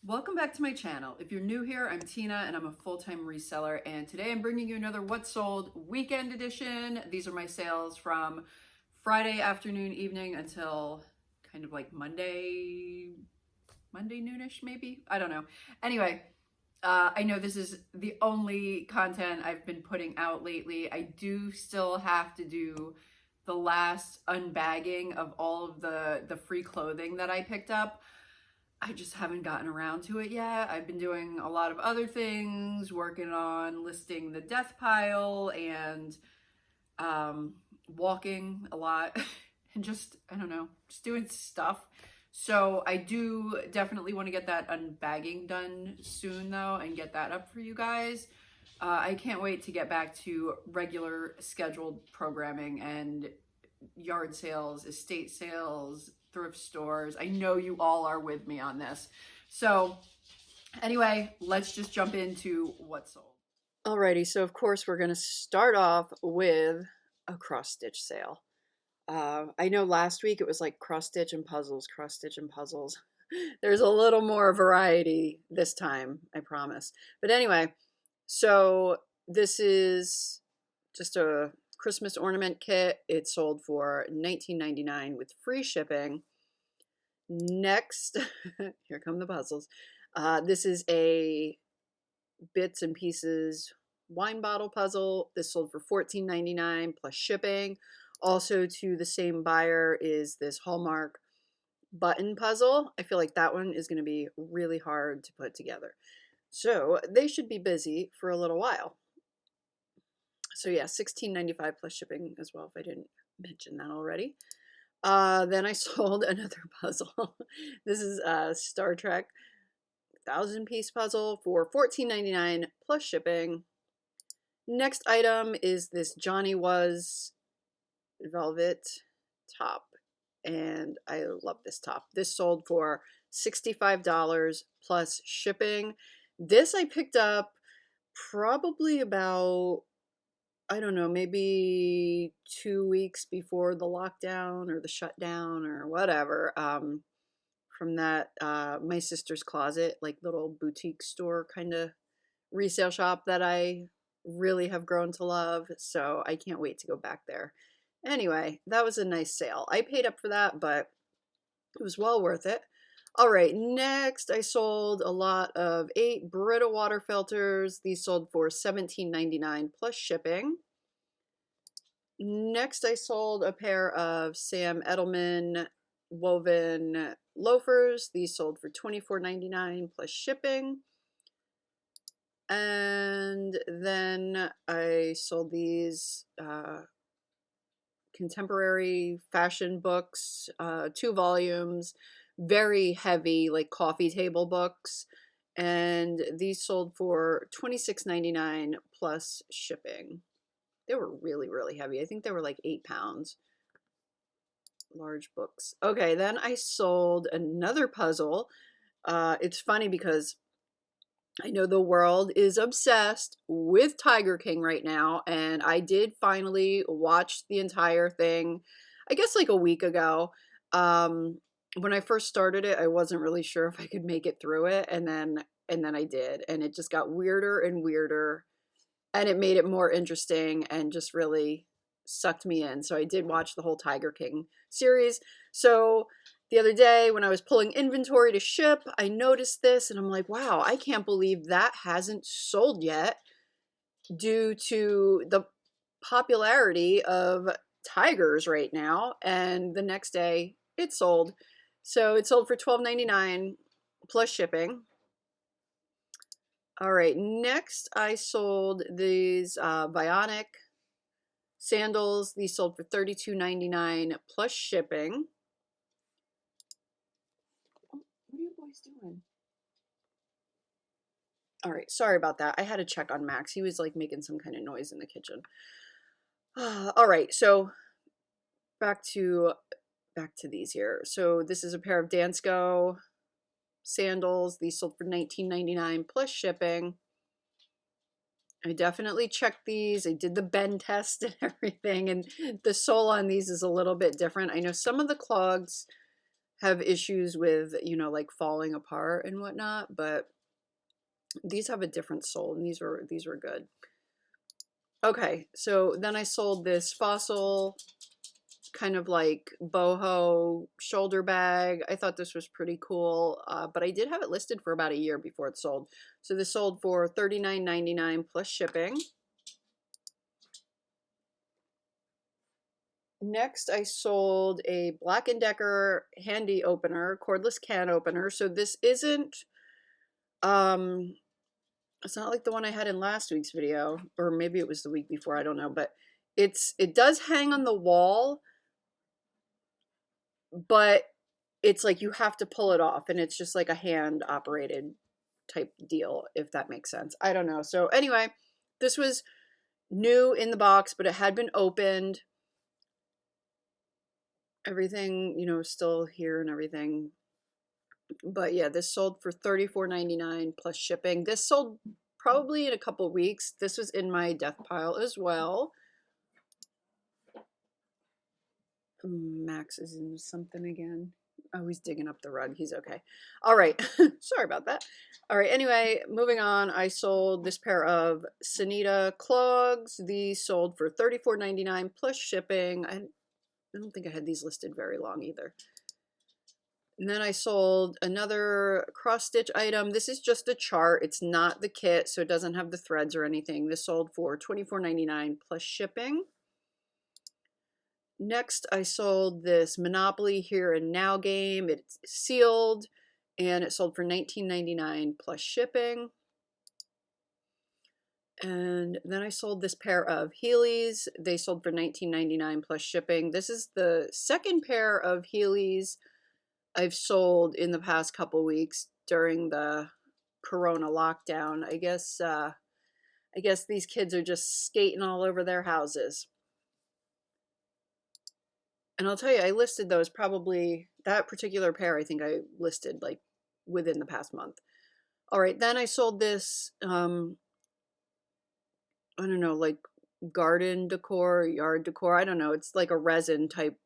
Welcome back to my channel. If you're new here, I'm Tina and I'm a full-time reseller, and today I'm bringing you another What Sold weekend edition. These are my sales from Friday afternoon, evening until kind of like Monday noonish maybe? I don't know. Anyway, I know this is the only content I've been putting out lately. I do still have to do the last unbagging of all of the free clothing that I picked up. I just haven't gotten around to it yet. I've been doing a lot of other things, working on listing the death pile and walking a lot and just, I don't know, just doing stuff. So I do definitely want to get that unbagging done soon though and get that up for you guys. I can't wait to get back to regular scheduled programming and yard sales, estate sales, thrift stores. I know you all are with me on this. So anyway, let's just jump into what's sold. Alrighty, so of course we're going to start off with a cross stitch sale. I know last week it was like cross stitch and puzzles, cross stitch and puzzles. There's a little more variety this time, I promise. But anyway, so this is just a Christmas ornament kit. It sold for $19.99 with free shipping. Next, here come the puzzles. This is a bits and pieces wine bottle puzzle. This sold for $14.99 plus shipping. Also to the same buyer is this Hallmark button puzzle. I feel like that one is going to be really hard to put together. So they should be busy for a little while. So yeah, $16.95 plus shipping as well, if I didn't mention that already. Then I sold another puzzle. This is a Star Trek 1,000-piece puzzle for $14.99 plus shipping. Next item is this Johnny Was velvet top, and I love this top. This sold for $65 plus shipping. This I picked up probably about, I don't know, maybe 2 weeks before the lockdown or the shutdown or whatever, from that My Sister's Closet, like little boutique store kind of resale shop that I really have grown to love. So I can't wait to go back there. Anyway, that was a nice sale. I paid up for that, but it was well worth it. All right, next I sold a lot of 8 Brita water filters. These sold for $17.99 plus shipping. Next I sold a pair of Sam Edelman woven loafers. These sold for $24.99 plus shipping. And then I sold these contemporary fashion books, 2 volumes, very heavy, like coffee table books. And these sold for $26.99 plus shipping. They were really, really heavy. I think they were like 8 pounds. Large books. Okay, then I sold another puzzle. It's funny because I know the world is obsessed with Tiger King right now, and I did finally watch the entire thing, I guess like a week ago. When I first started it, I wasn't really sure if I could make it through it, and then I did, and it just got weirder and weirder, and it made it more interesting and just really sucked me in. So I did watch the whole Tiger King series. So the other day when I was pulling inventory to ship, I noticed this and I'm like, wow, I can't believe that hasn't sold yet due to the popularity of tigers right now. And the next day it sold. So it sold for $12.99 plus shipping. All right, next I sold these Bionic sandals. These sold for $32.99 plus shipping. What are you boys doing? All right, sorry about that. I had to check on Max. He was like making some kind of noise in the kitchen. All right, so back to these here. So this is a pair of Dansko sandals. These sold for $19.99 plus shipping. I definitely checked these. I did the bend test and everything, and the sole on these is a little bit different. I know some of the clogs have issues with, you know, like falling apart and whatnot, but these have a different sole, and these were good. Okay, so then I sold this Fossil kind of like boho shoulder bag. I thought this was pretty cool, but I did have it listed for about a year before it sold. So this sold for $39.99 plus shipping. Next, I sold a Black & Decker handy opener, cordless can opener. So this isn't, it's not like the one I had in last week's video, or maybe it was the week before, I don't know, but it does hang on the wall, but it's like you have to pull it off, and it's just like a hand operated type deal, if that makes sense. I don't know. So anyway, this was new in the box, but it had been opened. Everything, you know, still here and everything. But yeah, this sold for $34.99 plus shipping. This sold probably in a couple weeks. This was in my death pile as well. Max is in something again. Oh, he's digging up the rug. He's okay. All right. Sorry about that. All right. Anyway, moving on. I sold this pair of Sanita clogs. These sold for $34.99 plus shipping. I don't think I had these listed very long either. And then I sold another cross-stitch item. This is just a chart. It's not the kit, so it doesn't have the threads or anything. This sold for $24.99 plus shipping. Next, I sold this Monopoly Here and Now game. It's sealed, and it sold for $19.99 plus shipping. And then I sold this pair of Heelys. They sold for $19.99 plus shipping. This is the second pair of Heelys I've sold in the past couple weeks during the Corona lockdown. I guess these kids are just skating all over their houses. And I'll tell you, I listed those probably, that particular pair I think I listed like within the past month. All right, then I sold this, I don't know, like garden decor, yard decor. I don't know. It's like a resin type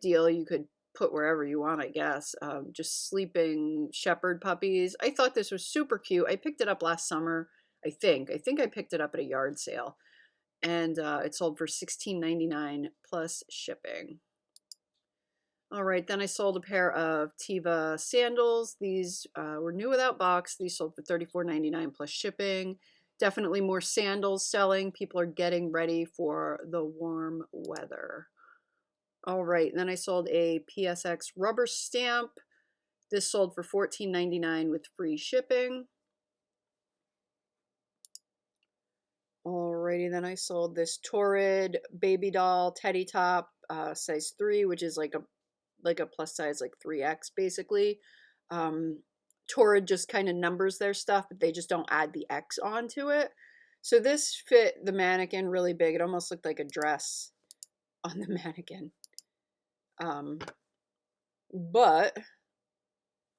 deal. You could put wherever you want, I guess. Just sleeping shepherd puppies. I thought this was super cute. I picked it up last summer, I think. I picked it up at a yard sale. And it sold for $16.99 plus shipping. All right, then I sold a pair of Tiva sandals. These were new without box. These sold for $34.99 plus shipping. Definitely more sandals selling. People are getting ready for the warm weather. All right, then I sold a PSX rubber stamp. This sold for $14.99 with free shipping. Alrighty, then I sold this Torrid baby doll teddy top, size 3, which is like a plus size, like 3X basically. Torrid just kind of numbers their stuff, but they just don't add the X onto it. So this fit the mannequin really big. It almost looked like a dress on the mannequin. But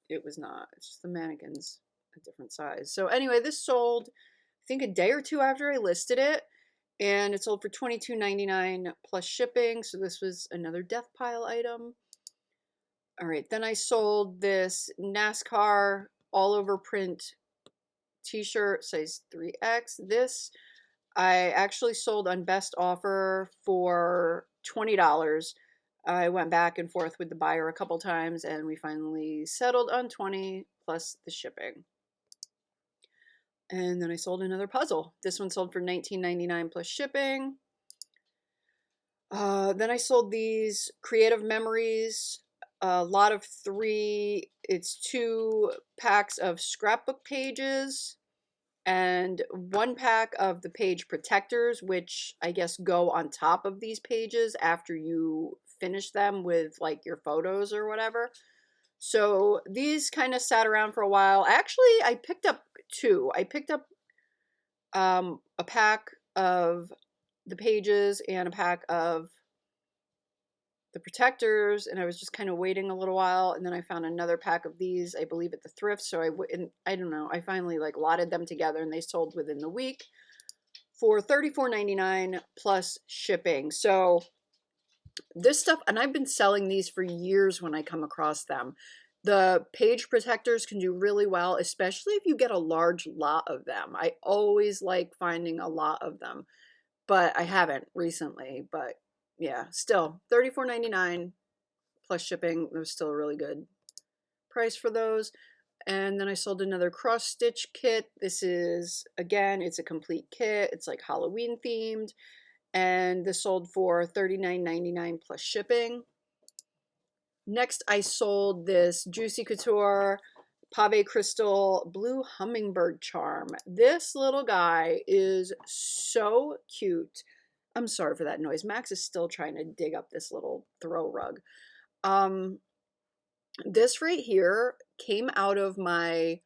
it was not. It's just the mannequin's a different size. So anyway, this sold, I think, a day or two after I listed it, and it sold for $22.99 plus shipping. So this was another death pile item. All right, then I sold this NASCAR all over print t-shirt, size 3X. This I actually sold on best offer for $20. I went back and forth with the buyer a couple times, and we finally settled on $20 plus the shipping. And then I sold another puzzle. This one sold for $19.99 plus shipping. Then I sold these Creative Memories, a lot of 3. It's 2 packs of scrapbook pages and 1 pack of the page protectors, which I guess go on top of these pages after you finish them with like your photos or whatever. So these kind of sat around for a while. Actually, I picked up 2. I picked up a pack of the pages and a pack of the protectors, and I was just kind of waiting a little while, and then I found another pack of these, I believe at the thrift. So I don't know, I finally like lotted them together, and they sold within the week for $34.99 plus shipping. So This stuff, and I've been selling these for years when I come across them. The page protectors can do really well, especially if you get a large lot of them. I always like finding a lot of them, but I haven't recently. But yeah, still $34.99 plus shipping. It was still a really good price for those. And then I sold another cross stitch kit. This is, again, it's a complete kit. It's like Halloween themed. And this sold for $39.99 plus shipping. Next, I sold this Juicy Couture Pave Crystal Blue Hummingbird Charm. This little guy is so cute. I'm sorry for that noise. Max is still trying to dig up this little throw rug. This right here came out of my,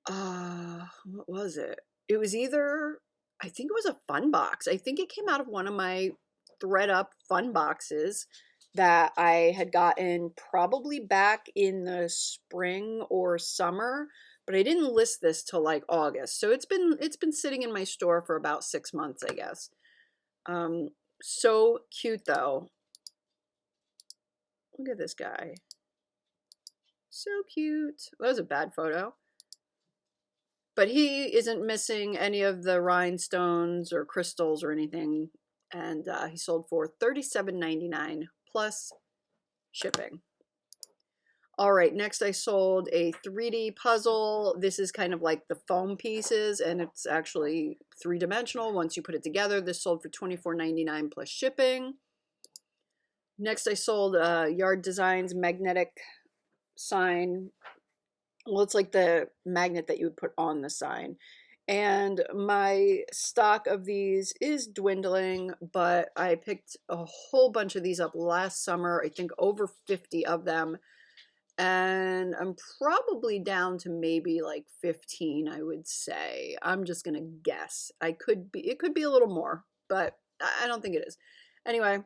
what was it? It was either, I think it was a fun box. I think it came out of one of my thread up fun boxes that I had gotten probably back in the spring or summer, but I didn't list this till like August. So it's been sitting in my store for about 6 months, I guess. So cute though. Look at this guy. So cute. That was a bad photo. But he isn't missing any of the rhinestones or crystals or anything. And he sold for $37.99 plus shipping. All right, next I sold a 3D puzzle. This is kind of like the foam pieces, and it's actually three-dimensional once you put it together. This sold for $24.99 plus shipping. Next I sold Yard Designs magnetic sign. Well, it's like the magnet that you would put on the sign. And my stock of these is dwindling, but I picked a whole bunch of these up last summer. I think over 50 of them. And I'm probably down to maybe like 15, I would say. I'm just going to guess. It could be a little more, but I don't think it is. Anyway,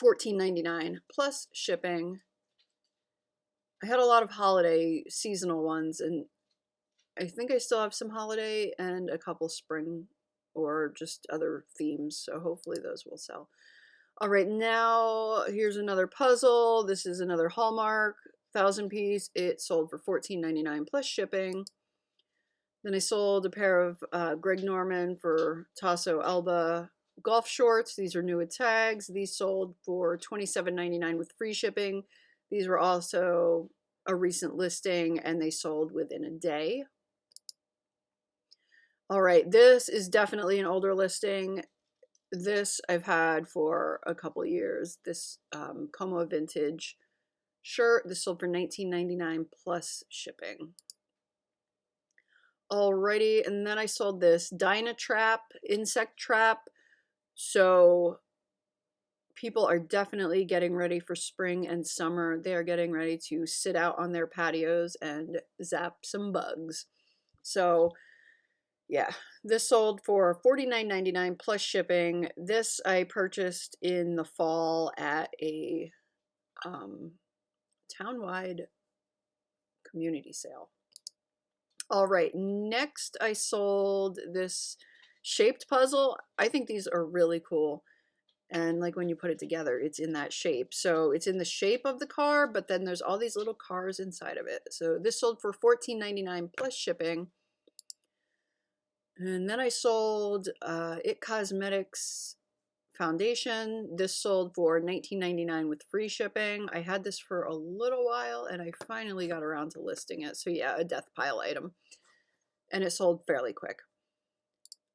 $14.99 plus shipping. I had a lot of holiday seasonal ones, and I think I still have some holiday and a couple spring or just other themes, so hopefully those will sell. All right, now here's another puzzle. This is another Hallmark 1,000 piece. It sold for $14.99 plus shipping. Then I sold a pair of Greg Norman for Tasso Elba golf shorts. These are new with tags. These sold for $27.99 with free shipping. These were also a recent listing, and they sold within a day. All right, this is definitely an older listing. This I've had for a couple years. This Como vintage shirt. This sold for $19.99 plus shipping. Alrighty, and then I sold this Dynatrap insect trap. So people are definitely getting ready for spring and summer. They are getting ready to sit out on their patios and zap some bugs. So yeah, this sold for $49.99 plus shipping. This I purchased in the fall at a townwide community sale. All right, next I sold this shaped puzzle. I think these are really cool. And like when you put it together, it's in that shape. So it's in the shape of the car, but then there's all these little cars inside of it. So this sold for $14.99 plus shipping. And then I sold It Cosmetics foundation. This sold for $19.99 with free shipping. I had this for a little while, and I finally got around to listing it. So yeah, a death pile item. And it sold fairly quick.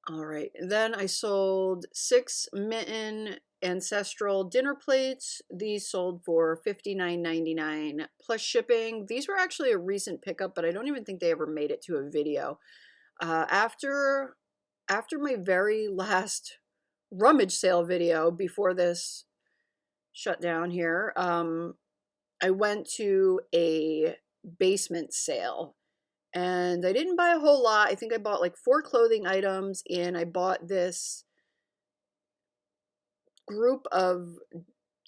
All right, then I sold 6 Mitten Ancestral dinner plates. These sold for $59.99 plus shipping. These were actually a recent pickup, but I don't even think they ever made it to a video. After my very last rummage sale video before this shut down here, I went to a basement sale. And I didn't buy a whole lot. I think I bought like 4 clothing items, and I bought this group of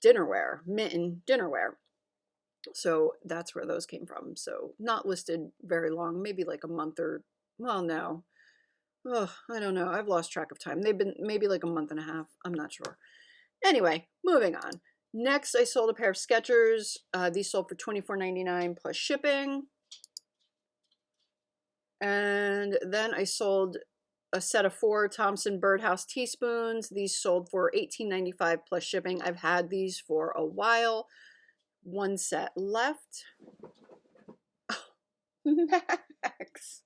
dinnerware, Mitten dinnerware. So that's where those came from. So not listed very long, maybe like a month or, well, no. Oh, I don't know. I've lost track of time. They've been maybe like a month and a half. I'm not sure. Anyway, moving on. Next, I sold a pair of Skechers. These sold for $24.99 plus shipping. And then I sold a set of 4 Thompson Birdhouse teaspoons. These sold for $18.95 plus shipping. I've had these for a while. 1 set left. Max.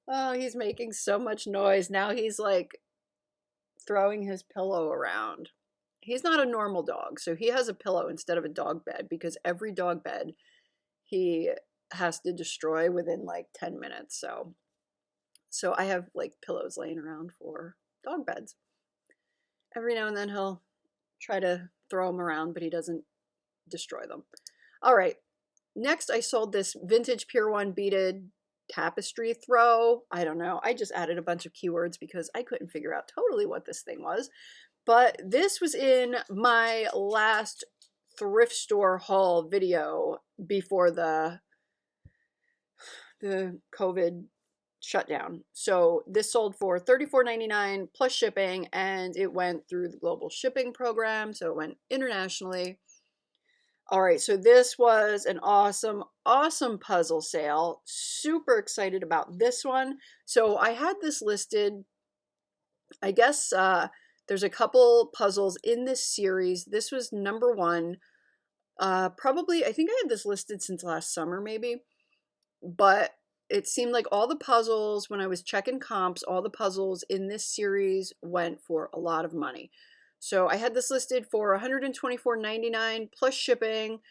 Oh, he's making so much noise. Now he's like throwing his pillow around. He's not a normal dog, so he has a pillow instead of a dog bed because every dog bed he has to destroy within like 10 minutes. So I have like pillows laying around for dog beds. Every now and then he'll try to throw them around, but he doesn't destroy them. All right. Next, I sold this vintage Pier 1 beaded tapestry throw. I don't know. I just added a bunch of keywords because I couldn't figure out totally what this thing was. But this was in my last thrift store haul video before the COVID shutdown. So this sold for $34.99 plus shipping, and it went through the global shipping program, so it went internationally. All right, so this was an awesome, awesome puzzle sale. Super excited about this one. So I had this listed, I guess there's a couple puzzles in this series. This was number 1. Probably, I think I had this listed since last summer maybe, but it seemed like all the puzzles, when I was checking comps, all the puzzles in this series went for a lot of money. So I had this listed for $124.99 plus shipping.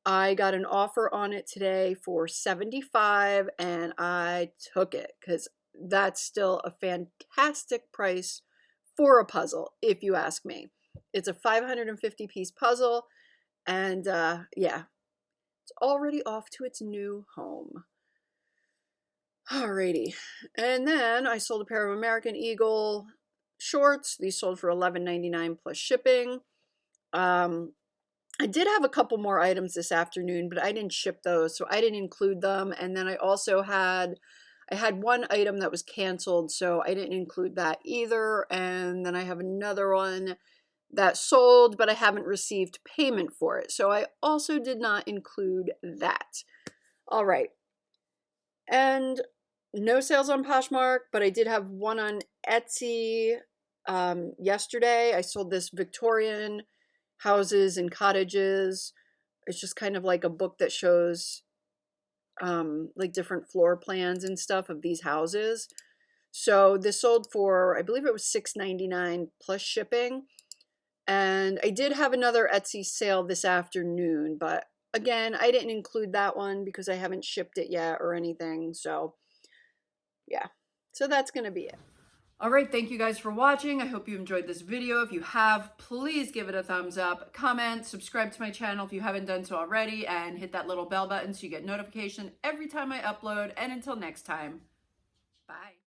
I got an offer on it today for $75, and I took it because that's still a fantastic price for a puzzle, if you ask me. It's a 550 piece puzzle, and yeah, it's already off to its new home. Alrighty, and then I sold a pair of American Eagle shorts. These sold for $11.99 plus shipping. I did have a couple more items this afternoon, but I didn't ship those, so I didn't include them. And then I also had one item that was canceled, so I didn't include that either. And then I have another one that sold, but I haven't received payment for it, so I also did not include that. All right, and no sales on Poshmark, but I did have one on Etsy yesterday. I sold this Victorian houses and cottages. It's just kind of like a book that shows like different floor plans and stuff of these houses. So this sold for, I believe it was $6.99 plus shipping. And I did have another Etsy sale this afternoon, but again, I didn't include that one because I haven't shipped it yet or anything. So yeah, so that's going to be it. All right, thank you guys for watching. I hope you enjoyed this video. If you have, please give it a thumbs up, comment, subscribe to my channel if you haven't done so already, and hit that little bell button so you get notification every time I upload. And until next time, bye.